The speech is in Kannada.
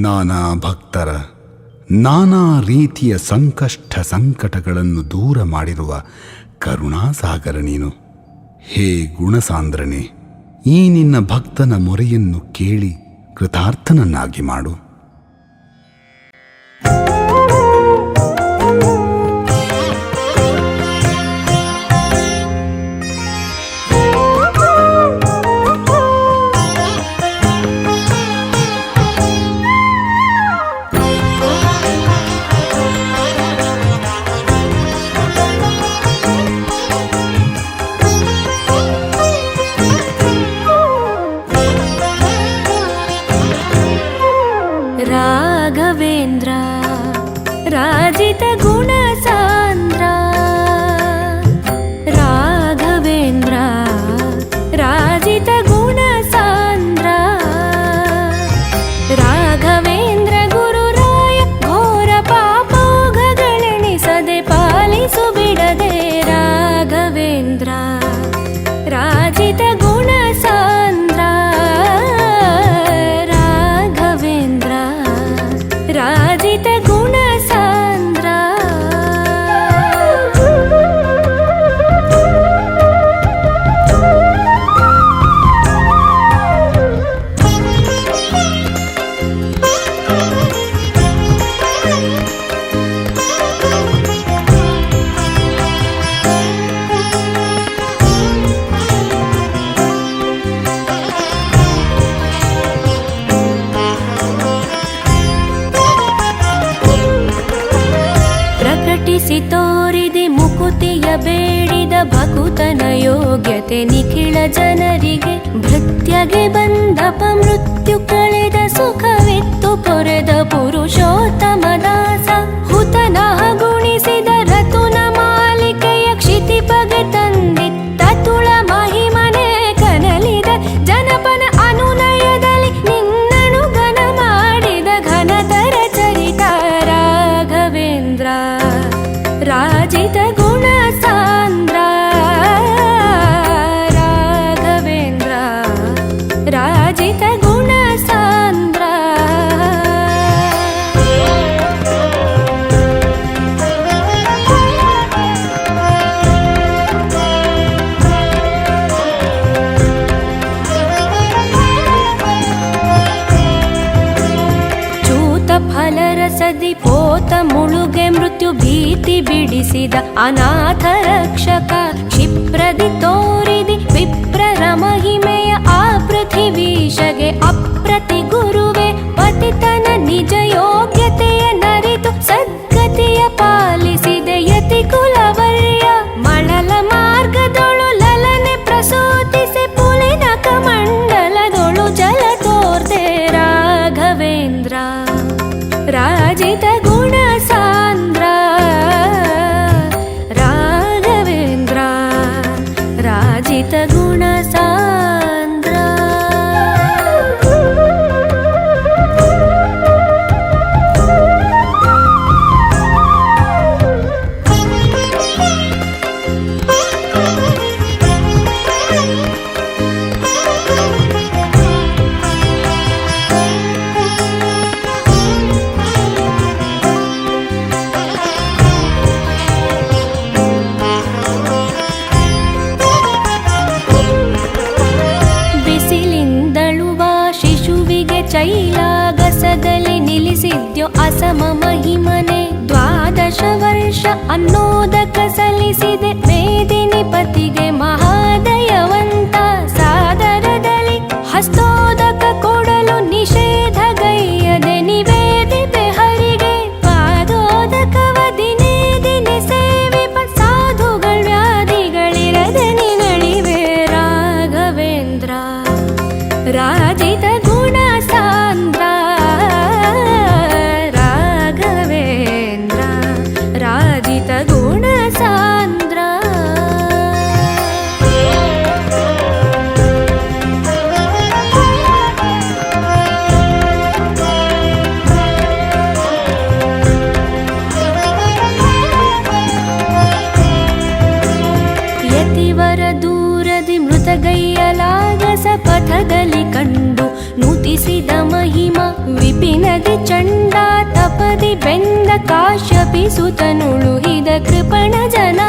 ನಾನಾ ಭಕ್ತರ ನಾನಾ ರೀತಿಯ ಸಂಕಟಗಳನ್ನು ದೂರ ಮಾಡಿರುವ ಕರುಣಾಸಾಗರ ನೀನು. ಹೇ ಗುಣಸಾಂದ್ರನೇ, ಈ ನಿನ್ನ ಭಕ್ತನ ಮೊರೆಯನ್ನು ಕೇಳಿ ಕೃತಾರ್ಥನನ್ನಾಗಿ ಮಾಡು. ರಾಘವೇಂದ್ರ ರಾಜಿತ ಗುಣ ಸಾಂದ್ರ, ರಾಘವೇಂದ್ರ ರಾಜಿತ ಗುಣ ಸಾಂದ್ರ, ರಾಘವೇಂದ್ರ ಗುರುರಾಯ ಘೋರ ಪಾಪೋಘಗಳೆಣಿಸದೆ ಪಾಲಿಸು ಬಿಡದೆ, ರಾಘವೇಂದ್ರ ರಾಜಿತ ಗುಣ ಸಾಂದ್ರ, ರಾಜಿತ ಗುಣ ಸಾಂದ್ರ. ಪ್ರಕಟಿಸಿ ತೋರಿದೆ ಮುಕುತಿಯ ಬೇಡಿದ ಭಕುತನ ಯೋಗ್ಯತೆ ನಿಖಿಳ ಜನರಿಗೆ, ಭೃತ್ಯಗೆ ಬಂದಪ ಮೃತ್ಯು ಕಳೆದ ಸುಖವಿತ್ತು ಪೊರೆದ ಪುರುಷೋತ್ತಮ ದಾಸ, ಹುತನ ಗುಣಿಸಿದ ರತುನ ಮಾಲಿಕೆಯ ಕ್ಷಿತಿಪಗೆ ತಂದಿತ್ತ ತುಳ ಮಹಿಮನೆ ಕನಲಿದ ಜನಪನ ಅನುನಯದಲ್ಲಿ ನಿನ್ನನು ಘನ ಮಾಡಿದ ಘನತರ ಚರಿತ, ರಾಘವೇಂದ್ರ ರಾಜಿತ ಗುಣ ಸಾಂದ್ರ, ರಾಘವೇಂದ್ರ ರಾಜಿತ ಗುಣ ಸಾಂದ್ರ. ಚೂತ ಫಲರಸದಿ ಪೋತ ಮುಳುಗೆ ಮೃತ್ಯು ಭೀತಿ ಬಿಡಿಸಿದ ಅನಾಥ ರಕ್ಷಕ, ಕ್ಷಿಪ್ರದಿ ತೋರಿದಿ ವಿಪ್ರರ ಮಹಿಮೆಯ ಆ ಪೃಥಿವೀಶಗೆ, ಅಪ್ರತಿ ಗುರುವೆ ಪತಿತನ ನಿಜ ಯೋಗ್ಯತೆಯ ನರಿತು ಸದ್ಗತಿಯ ಪಾಲಿಸಿದೆ ಯತಿ ಕುಲವರ್ಯ, ಮಳಲ ಮಾರ್ಗದೊಳು ಲಲನೆ ಪ್ರಸೂತಿಸಿ ಪುಲಿನ ಕಮಂಡಲದೊಳು ಜಲ ತೋರ್ದೆ, ರಾಘವೇಂದ್ರ ರಾಜಿತ ಗುಣ ಸಾಂದ್ರ, ರಾಘವೇಂದ್ರ ರಾಜಿತ ಗುಣ ಸಾಂದ್ರ. ಚೈಲಾಗಸದಲ್ಲಿ ನಿಲ್ಲಿಸಿದ್ಯೋ ಅಸಮ ಮಹಿಮನೆ, ದ್ವಾದಶ ವರ್ಷ ಅನ್ನೋದಕ ಸಲ್ಲಿಸಿದೆ ಮೇದಿನಿ ಪತಿಗೆ ಮಹಾದಯವಂತ, ಸಾದರದಲ್ಲಿ ಹಸ್ತೋದಕ ಕೊಡಲು ನಿಷೇಧಗೈಯದೆ ನಿವೇದಿತೆ ಹರಿಗೆ, ಪಾದೋದಕವ ದಿನೇ ದಿನೇ ಸೇವಿಪ ಸಾಧುಗಳ ವ್ಯಾಧಿಗಳಿರದೆ ನಿಗಳಿವೆ, ರಾಘವೇಂದ್ರ ರಾಜಿತ ಗುಣ ಸಾಂದ್ರ, ರಾಘವೇಂದ್ರ ರಾಜಿತ ಗುಣ ವಿನದಿ ಚಂಡ ತಪದಿ ಬೆಂದ ಕಾಶ್ಯಪಿ ಸುತನುಳುಹಿದ ಕೃಪಣ ಜನ